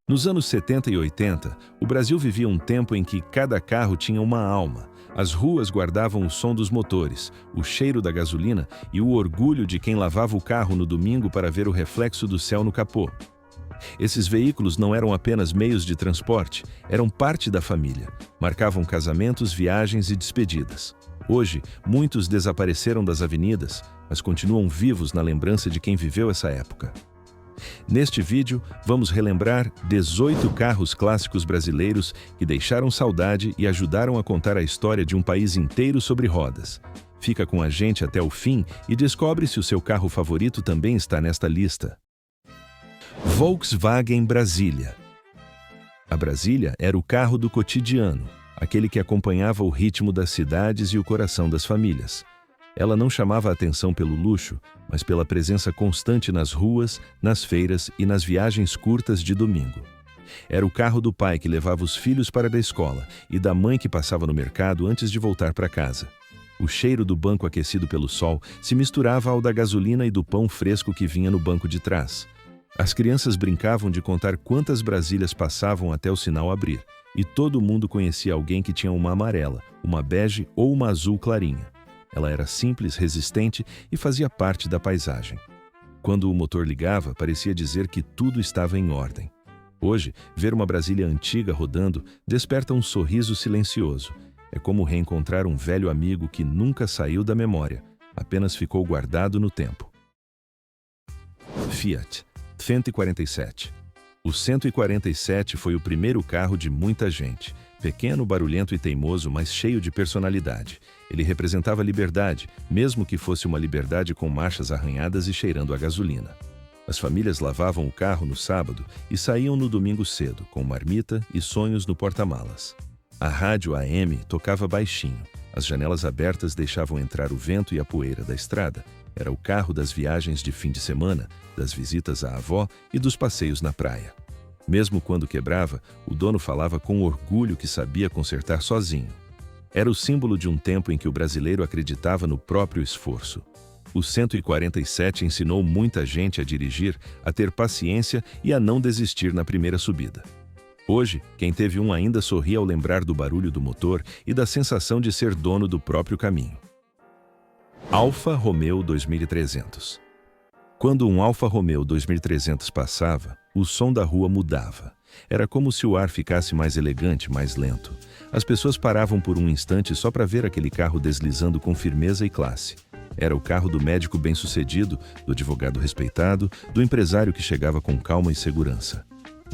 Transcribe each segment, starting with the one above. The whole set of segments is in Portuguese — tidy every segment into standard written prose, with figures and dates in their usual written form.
Nos anos 70 e 80, o Brasil vivia um tempo em que cada carro tinha uma alma. As ruas guardavam o som dos motores, o cheiro da gasolina e o orgulho de quem lavava o carro no domingo para ver o reflexo do céu no capô. Esses veículos não eram apenas meios de transporte, eram parte da família. Marcavam casamentos, viagens e despedidas. Hoje, muitos desapareceram das avenidas, mas continuam vivos na lembrança de quem viveu essa época. Neste vídeo, vamos relembrar 18 carros clássicos brasileiros que deixaram saudade e ajudaram a contar a história de um país inteiro sobre rodas. Fica com a gente até o fim e descobre se o seu carro favorito também está nesta lista. Volkswagen Brasília. A Brasília era o carro do cotidiano, aquele que acompanhava o ritmo das cidades e o coração das famílias. Ela não chamava a atenção pelo luxo, mas pela presença constante nas ruas, nas feiras e nas viagens curtas de domingo. Era o carro do pai que levava os filhos para a escola e da mãe que passava no mercado antes de voltar para casa. O cheiro do banco aquecido pelo sol se misturava ao da gasolina e do pão fresco que vinha no banco de trás. As crianças brincavam de contar quantas Brasílias passavam até o sinal abrir, e todo mundo conhecia alguém que tinha uma amarela, uma bege ou uma azul clarinha. Ela era simples, resistente e fazia parte da paisagem. Quando o motor ligava, parecia dizer que tudo estava em ordem. Hoje, ver uma Brasília antiga rodando desperta um sorriso silencioso. É como reencontrar um velho amigo que nunca saiu da memória, apenas ficou guardado no tempo. Fiat 147. O 147 foi o primeiro carro de muita gente. Pequeno, barulhento e teimoso, mas cheio de personalidade. Ele representava liberdade, mesmo que fosse uma liberdade com marchas arranhadas e cheirando a gasolina. As famílias lavavam o carro no sábado e saíam no domingo cedo, com marmita e sonhos no porta-malas. A rádio AM tocava baixinho. As janelas abertas deixavam entrar o vento e a poeira da estrada. Era o carro das viagens de fim de semana, das visitas à avó e dos passeios na praia. Mesmo quando quebrava, o dono falava com orgulho que sabia consertar sozinho. Era o símbolo de um tempo em que o brasileiro acreditava no próprio esforço. O 147 ensinou muita gente a dirigir, a ter paciência e a não desistir na primeira subida. Hoje, quem teve um ainda sorri ao lembrar do barulho do motor e da sensação de ser dono do próprio caminho. Alfa Romeo 2300. Quando um Alfa Romeo 2300 passava, o som da rua mudava. Era como se o ar ficasse mais elegante, mais lento. As pessoas paravam por um instante só para ver aquele carro deslizando com firmeza e classe. Era o carro do médico bem-sucedido, do advogado respeitado, do empresário que chegava com calma e segurança.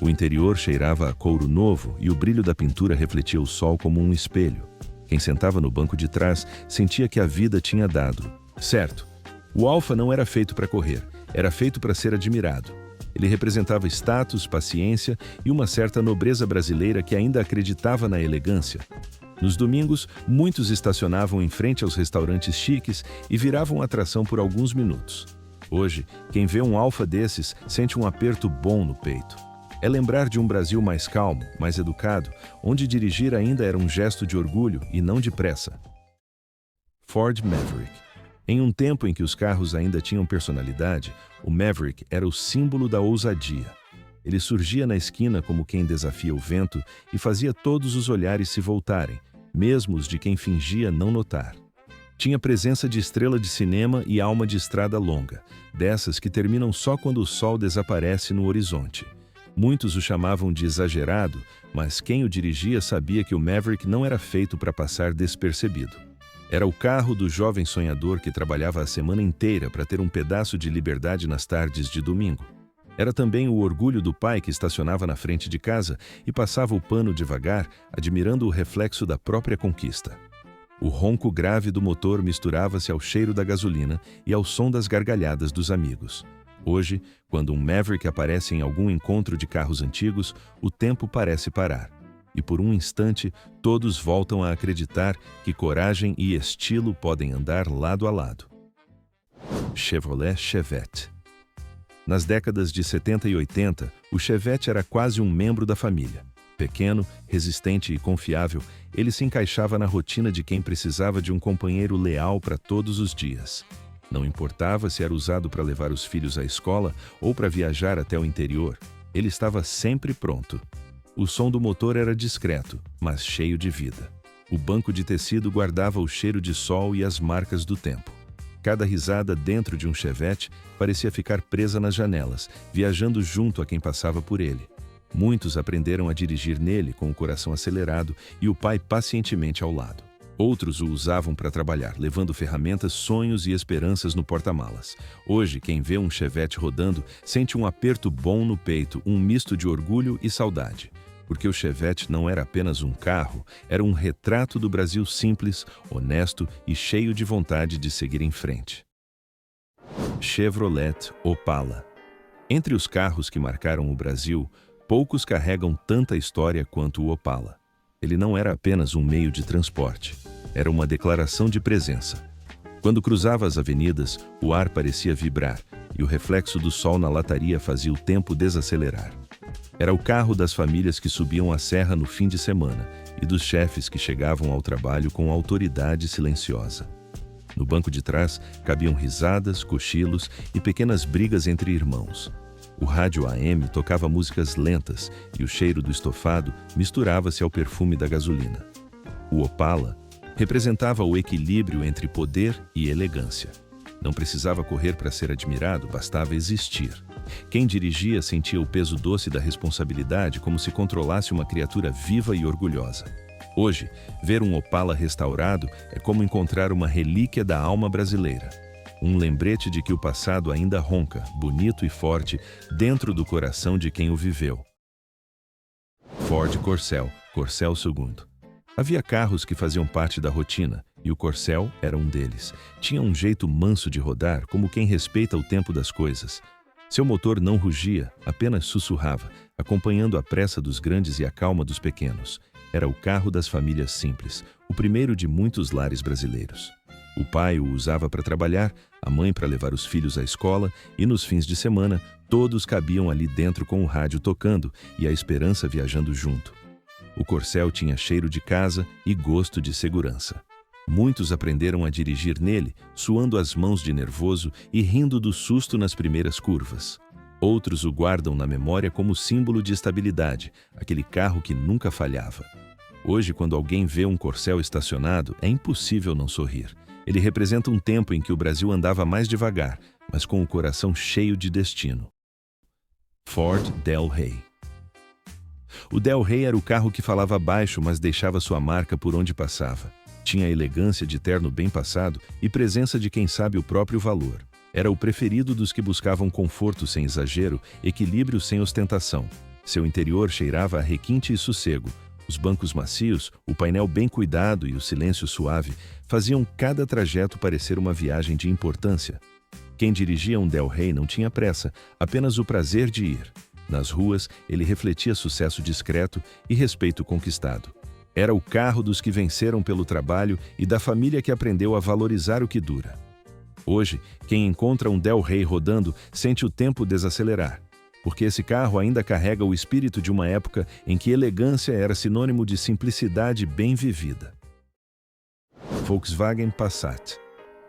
O interior cheirava a couro novo e o brilho da pintura refletia o sol como um espelho. Quem sentava no banco de trás sentia que a vida tinha dado. Certo, o Alfa não era feito para correr, era feito para ser admirado. Ele representava status, paciência e uma certa nobreza brasileira que ainda acreditava na elegância. Nos domingos, muitos estacionavam em frente aos restaurantes chiques e viravam atração por alguns minutos. Hoje, quem vê um Alfa desses sente um aperto bom no peito. É lembrar de um Brasil mais calmo, mais educado, onde dirigir ainda era um gesto de orgulho e não de pressa. Ford Maverick. Em um tempo em que os carros ainda tinham personalidade, o Maverick era o símbolo da ousadia. Ele surgia na esquina como quem desafia o vento e fazia todos os olhares se voltarem, mesmo os de quem fingia não notar. Tinha presença de estrela de cinema e alma de estrada longa, dessas que terminam só quando o sol desaparece no horizonte. Muitos o chamavam de exagerado, mas quem o dirigia sabia que o Maverick não era feito para passar despercebido. Era o carro do jovem sonhador que trabalhava a semana inteira para ter um pedaço de liberdade nas tardes de domingo. Era também o orgulho do pai que estacionava na frente de casa e passava o pano devagar, admirando o reflexo da própria conquista. O ronco grave do motor misturava-se ao cheiro da gasolina e ao som das gargalhadas dos amigos. Hoje, quando um Maverick aparece em algum encontro de carros antigos, o tempo parece parar. E por um instante, todos voltam a acreditar que coragem e estilo podem andar lado a lado. Chevrolet Chevette. Nas décadas de 70 e 80, o Chevette era quase um membro da família. Pequeno, resistente e confiável, ele se encaixava na rotina de quem precisava de um companheiro leal para todos os dias. Não importava se era usado para levar os filhos à escola ou para viajar até o interior. Ele estava sempre pronto. O som do motor era discreto, mas cheio de vida. O banco de tecido guardava o cheiro de sol e as marcas do tempo. Cada risada dentro de um Chevette parecia ficar presa nas janelas, viajando junto a quem passava por ele. Muitos aprenderam a dirigir nele com o coração acelerado e o pai pacientemente ao lado. Outros o usavam para trabalhar, levando ferramentas, sonhos e esperanças no porta-malas. Hoje, quem vê um Chevette rodando sente um aperto bom no peito, um misto de orgulho e saudade. Porque o Chevette não era apenas um carro, era um retrato do Brasil simples, honesto e cheio de vontade de seguir em frente. Chevrolet Opala. Entre os carros que marcaram o Brasil, poucos carregam tanta história quanto o Opala. Ele não era apenas um meio de transporte, era uma declaração de presença. Quando cruzava as avenidas, o ar parecia vibrar e o reflexo do sol na lataria fazia o tempo desacelerar. Era o carro das famílias que subiam a serra no fim de semana e dos chefes que chegavam ao trabalho com autoridade silenciosa. No banco de trás cabiam risadas, cochilos e pequenas brigas entre irmãos. O rádio AM tocava músicas lentas e o cheiro do estofado misturava-se ao perfume da gasolina. O Opala representava o equilíbrio entre poder e elegância. Não precisava correr para ser admirado, bastava existir. Quem dirigia sentia o peso doce da responsabilidade como se controlasse uma criatura viva e orgulhosa. Hoje, ver um Opala restaurado é como encontrar uma relíquia da alma brasileira. Um lembrete de que o passado ainda ronca, bonito e forte, dentro do coração de quem o viveu. Ford Corcel, Corcel II. Havia carros que faziam parte da rotina, e o Corcel era um deles. Tinha um jeito manso de rodar, como quem respeita o tempo das coisas. Seu motor não rugia, apenas sussurrava, acompanhando a pressa dos grandes e a calma dos pequenos. Era o carro das famílias simples, o primeiro de muitos lares brasileiros. O pai o usava para trabalhar, a mãe para levar os filhos à escola e nos fins de semana, todos cabiam ali dentro com o rádio tocando e a esperança viajando junto. O Corcel tinha cheiro de casa e gosto de segurança. Muitos aprenderam a dirigir nele, suando as mãos de nervoso e rindo do susto nas primeiras curvas. Outros o guardam na memória como símbolo de estabilidade, aquele carro que nunca falhava. Hoje, quando alguém vê um Corcel estacionado, é impossível não sorrir. Ele representa um tempo em que o Brasil andava mais devagar, mas com o coração cheio de destino. Ford Del Rey. O Del Rey era o carro que falava baixo, mas deixava sua marca por onde passava. Tinha a elegância de terno bem passado e presença de quem sabe o próprio valor. Era o preferido dos que buscavam conforto sem exagero, equilíbrio sem ostentação. Seu interior cheirava a requinte e sossego. Os bancos macios, o painel bem cuidado e o silêncio suave faziam cada trajeto parecer uma viagem de importância. Quem dirigia um Del Rey não tinha pressa, apenas o prazer de ir. Nas ruas, ele refletia sucesso discreto e respeito conquistado. Era o carro dos que venceram pelo trabalho e da família que aprendeu a valorizar o que dura. Hoje, quem encontra um Del Rey rodando sente o tempo desacelerar, porque esse carro ainda carrega o espírito de uma época em que elegância era sinônimo de simplicidade bem vivida. Volkswagen Passat.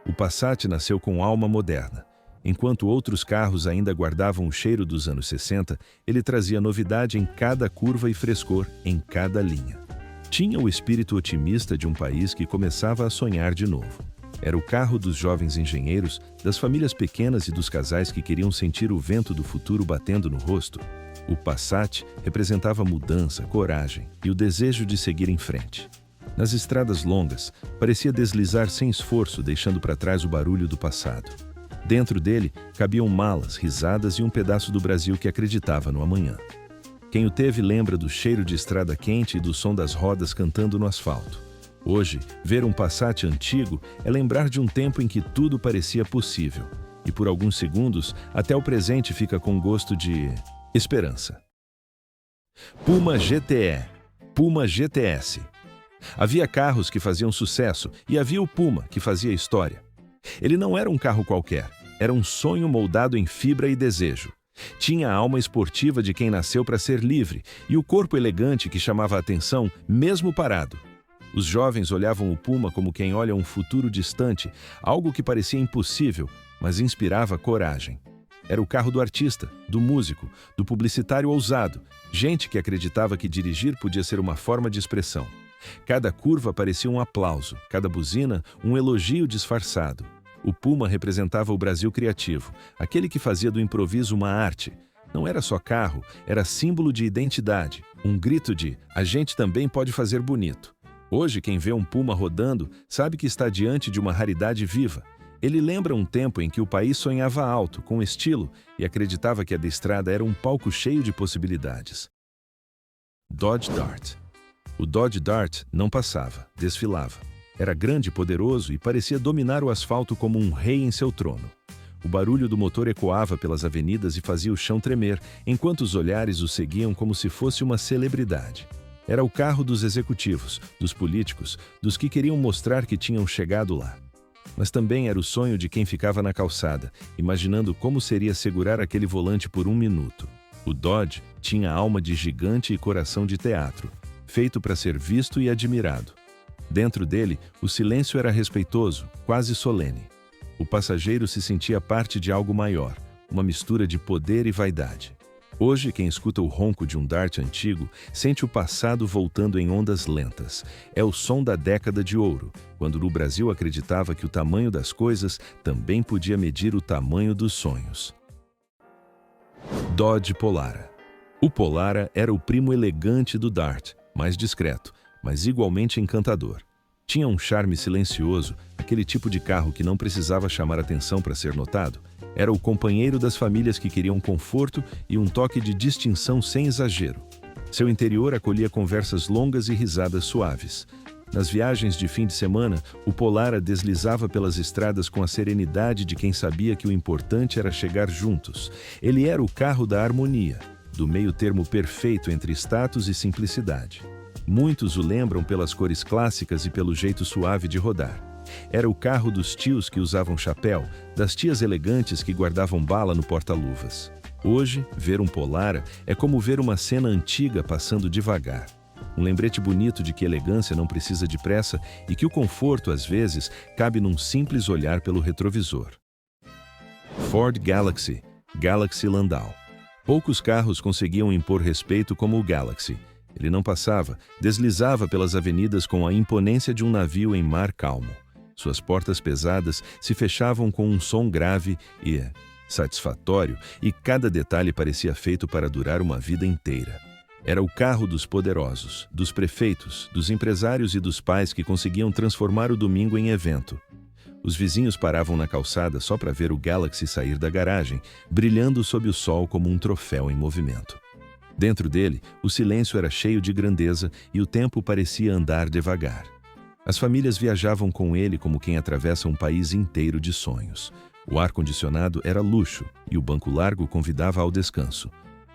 O Passat nasceu com alma moderna. Enquanto outros carros ainda guardavam o cheiro dos anos 60, ele trazia novidade em cada curva e frescor em cada linha. Tinha o espírito otimista de um país que começava a sonhar de novo. Era o carro dos jovens engenheiros, das famílias pequenas e dos casais que queriam sentir o vento do futuro batendo no rosto. O Passat representava mudança, coragem e o desejo de seguir em frente. Nas estradas longas, parecia deslizar sem esforço, deixando para trás o barulho do passado. Dentro dele, cabiam malas, risadas e um pedaço do Brasil que acreditava no amanhã. Quem o teve lembra do cheiro de estrada quente e do som das rodas cantando no asfalto. Hoje, ver um Passat antigo é lembrar de um tempo em que tudo parecia possível. E por alguns segundos, até o presente fica com gosto de esperança. Puma GTE, Puma GTS. Havia carros que faziam sucesso e havia o Puma, que fazia história. Ele não era um carro qualquer, era um sonho moldado em fibra e desejo. Tinha a alma esportiva de quem nasceu para ser livre e o corpo elegante que chamava a atenção, mesmo parado. Os jovens olhavam o Puma como quem olha um futuro distante, algo que parecia impossível, mas inspirava coragem. Era o carro do artista, do músico, do publicitário ousado, gente que acreditava que dirigir podia ser uma forma de expressão. Cada curva parecia um aplauso, cada buzina um elogio disfarçado. O Puma representava o Brasil criativo, aquele que fazia do improviso uma arte. Não era só carro, era símbolo de identidade, um grito de "a gente também pode fazer bonito". Hoje, quem vê um Puma rodando sabe que está diante de uma raridade viva. Ele lembra um tempo em que o país sonhava alto, com estilo, e acreditava que a estrada era um palco cheio de possibilidades. Dodge Dart. O Dodge Dart não passava, desfilava. Era grande e poderoso e parecia dominar o asfalto como um rei em seu trono. O barulho do motor ecoava pelas avenidas e fazia o chão tremer, enquanto os olhares o seguiam como se fosse uma celebridade. Era o carro dos executivos, dos políticos, dos que queriam mostrar que tinham chegado lá. Mas também era o sonho de quem ficava na calçada, imaginando como seria segurar aquele volante por um minuto. O Dodge tinha alma de gigante e coração de teatro, feito para ser visto e admirado. Dentro dele, o silêncio era respeitoso, quase solene. O passageiro se sentia parte de algo maior, uma mistura de poder e vaidade. Hoje, quem escuta o ronco de um Dart antigo sente o passado voltando em ondas lentas. É o som da década de ouro, quando no Brasil acreditava que o tamanho das coisas também podia medir o tamanho dos sonhos. Dodge Polara. O Polara era o primo elegante do Dart, mais discreto, mas igualmente encantador. Tinha um charme silencioso, aquele tipo de carro que não precisava chamar atenção para ser notado. Era o companheiro das famílias que queriam conforto e um toque de distinção sem exagero. Seu interior acolhia conversas longas e risadas suaves. Nas viagens de fim de semana, o Polara deslizava pelas estradas com a serenidade de quem sabia que o importante era chegar juntos. Ele era o carro da harmonia, do meio-termo perfeito entre status e simplicidade. Muitos o lembram pelas cores clássicas e pelo jeito suave de rodar. Era o carro dos tios que usavam chapéu, das tias elegantes que guardavam bala no porta-luvas. Hoje, ver um Polara é como ver uma cena antiga passando devagar. Um lembrete bonito de que elegância não precisa de pressa e que o conforto, às vezes, cabe num simples olhar pelo retrovisor. Ford Galaxy, Galaxy Landau. Poucos carros conseguiam impor respeito como o Galaxy. Ele não passava, deslizava pelas avenidas com a imponência de um navio em mar calmo. Suas portas pesadas se fechavam com um som grave e satisfatório, e cada detalhe parecia feito para durar uma vida inteira. Era o carro dos poderosos, dos prefeitos, dos empresários e dos pais que conseguiam transformar o domingo em evento. Os vizinhos paravam na calçada só para ver o Galaxy sair da garagem, brilhando sob o sol como um troféu em movimento. Dentro dele, o silêncio era cheio de grandeza e o tempo parecia andar devagar. As famílias viajavam com ele como quem atravessa um país inteiro de sonhos. O ar-condicionado era luxo e o banco largo convidava ao descanso.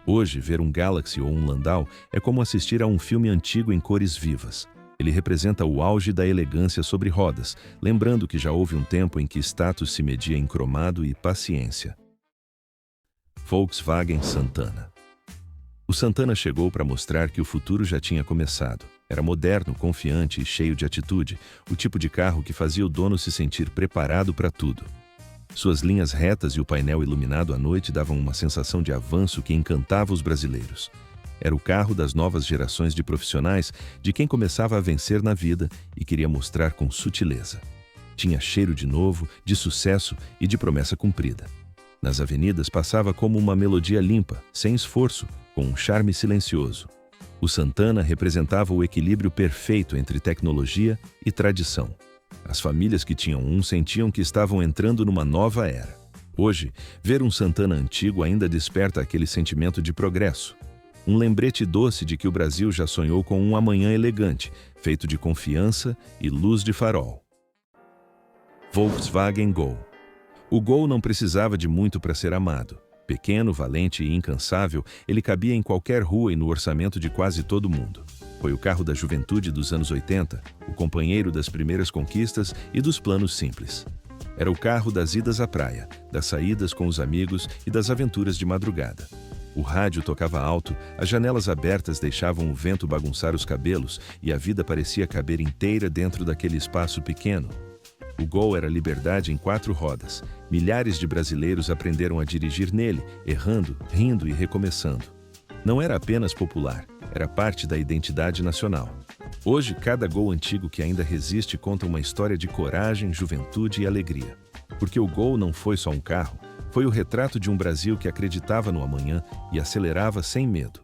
Hoje, ver um Galaxy ou um Landau é como assistir a um filme antigo em cores vivas. Ele representa o auge da elegância sobre rodas, lembrando que já houve um tempo em que status se media em cromado e paciência. Volkswagen Santana. O Santana chegou para mostrar que o futuro já tinha começado. Era moderno, confiante e cheio de atitude, o tipo de carro que fazia o dono se sentir preparado para tudo. Suas linhas retas e o painel iluminado à noite davam uma sensação de avanço que encantava os brasileiros. Era o carro das novas gerações de profissionais, de quem começava a vencer na vida e queria mostrar com sutileza. Tinha cheiro de novo, de sucesso e de promessa cumprida. Nas avenidas passava como uma melodia limpa, sem esforço, com um charme silencioso. O Santana representava o equilíbrio perfeito entre tecnologia e tradição. As famílias que tinham um sentiam que estavam entrando numa nova era. Hoje, ver um Santana antigo ainda desperta aquele sentimento de progresso. Um lembrete doce de que o Brasil já sonhou com um amanhã elegante, feito de confiança e luz de farol. Volkswagen Gol. O Gol não precisava de muito para ser amado. Pequeno, valente e incansável, ele cabia em qualquer rua e no orçamento de quase todo mundo. Foi o carro da juventude dos anos 80, o companheiro das primeiras conquistas e dos planos simples. Era o carro das idas à praia, das saídas com os amigos e das aventuras de madrugada. O rádio tocava alto, as janelas abertas deixavam o vento bagunçar os cabelos e a vida parecia caber inteira dentro daquele espaço pequeno. O Gol era liberdade em 4 rodas. Milhares de brasileiros aprenderam a dirigir nele, errando, rindo e recomeçando. Não era apenas popular, era parte da identidade nacional. Hoje, cada Gol antigo que ainda resiste conta uma história de coragem, juventude e alegria. Porque o Gol não foi só um carro, foi o retrato de um Brasil que acreditava no amanhã e acelerava sem medo.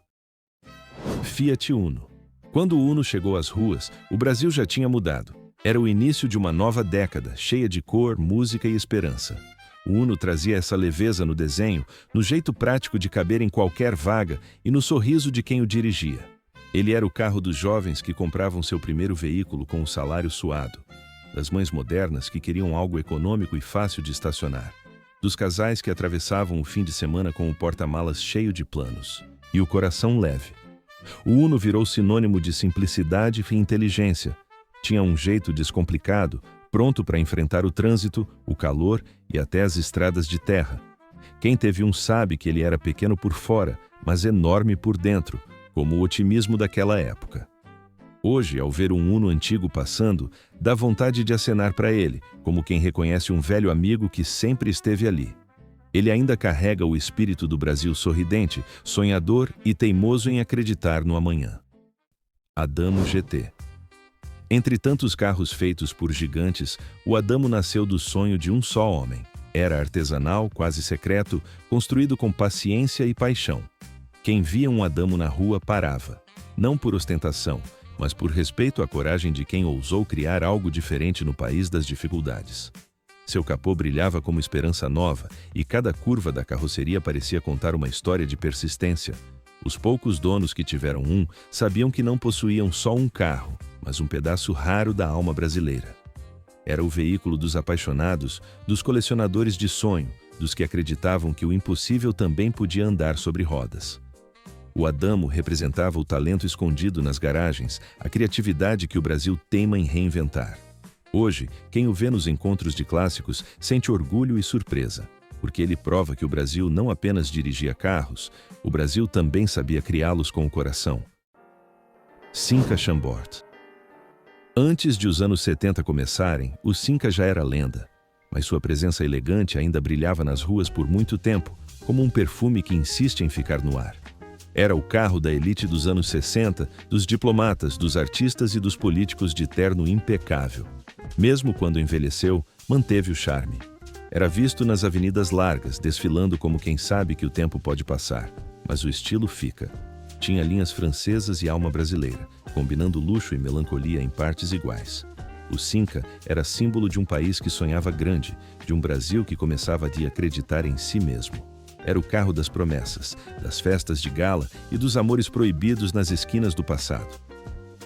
Fiat Uno. Quando o Uno chegou às ruas, o Brasil já tinha mudado. Era o início de uma nova década, cheia de cor, música e esperança. O Uno trazia essa leveza no desenho, no jeito prático de caber em qualquer vaga e no sorriso de quem o dirigia. Ele era o carro dos jovens que compravam seu primeiro veículo com o salário suado, das mães modernas que queriam algo econômico e fácil de estacionar, dos casais que atravessavam o fim de semana com o porta-malas cheio de planos e o coração leve. O Uno virou sinônimo de simplicidade e inteligência. Tinha um jeito descomplicado, pronto para enfrentar o trânsito, o calor e até as estradas de terra. Quem teve um sabe que ele era pequeno por fora, mas enorme por dentro, como o otimismo daquela época. Hoje, ao ver um Uno antigo passando, dá vontade de acenar para ele, como quem reconhece um velho amigo que sempre esteve ali. Ele ainda carrega o espírito do Brasil sorridente, sonhador e teimoso em acreditar no amanhã. Adamo GT. Entre tantos carros feitos por gigantes, o Adamo nasceu do sonho de um só homem. Era artesanal, quase secreto, construído com paciência e paixão. Quem via um Adamo na rua parava, não por ostentação, mas por respeito à coragem de quem ousou criar algo diferente no país das dificuldades. Seu capô brilhava como esperança nova e cada curva da carroceria parecia contar uma história de persistência. Os poucos donos que tiveram um sabiam que não possuíam só um carro, mas um pedaço raro da alma brasileira. Era o veículo dos apaixonados, dos colecionadores de sonho, dos que acreditavam que o impossível também podia andar sobre rodas. O Adamo representava o talento escondido nas garagens, a criatividade que o Brasil teima em reinventar. Hoje, quem o vê nos encontros de clássicos sente orgulho e surpresa, porque ele prova que o Brasil não apenas dirigia carros, o Brasil também sabia criá-los com o coração. Simca Chambord. Antes de os anos 70 começarem, o Simca já era lenda, mas sua presença elegante ainda brilhava nas ruas por muito tempo, como um perfume que insiste em ficar no ar. Era o carro da elite dos anos 60, dos diplomatas, dos artistas e dos políticos de terno impecável. Mesmo quando envelheceu, manteve o charme. Era visto nas avenidas largas, desfilando como quem sabe que o tempo pode passar, mas o estilo fica. Tinha linhas francesas e alma brasileira, combinando luxo e melancolia em partes iguais. O Simca era símbolo de um país que sonhava grande, de um Brasil que começava a acreditar em si mesmo. Era o carro das promessas, das festas de gala e dos amores proibidos nas esquinas do passado.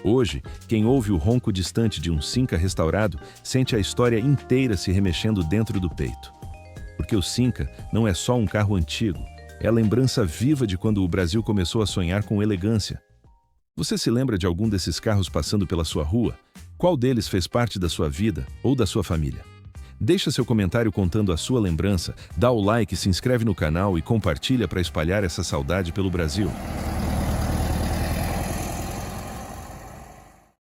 Hoje, quem ouve o ronco distante de um Simca restaurado sente a história inteira se remexendo dentro do peito. Porque o Simca não é só um carro antigo, é a lembrança viva de quando o Brasil começou a sonhar com elegância. Você se lembra de algum desses carros passando pela sua rua? Qual deles fez parte da sua vida ou da sua família? Deixa seu comentário contando a sua lembrança, dá o like, se inscreve no canal e compartilha para espalhar essa saudade pelo Brasil.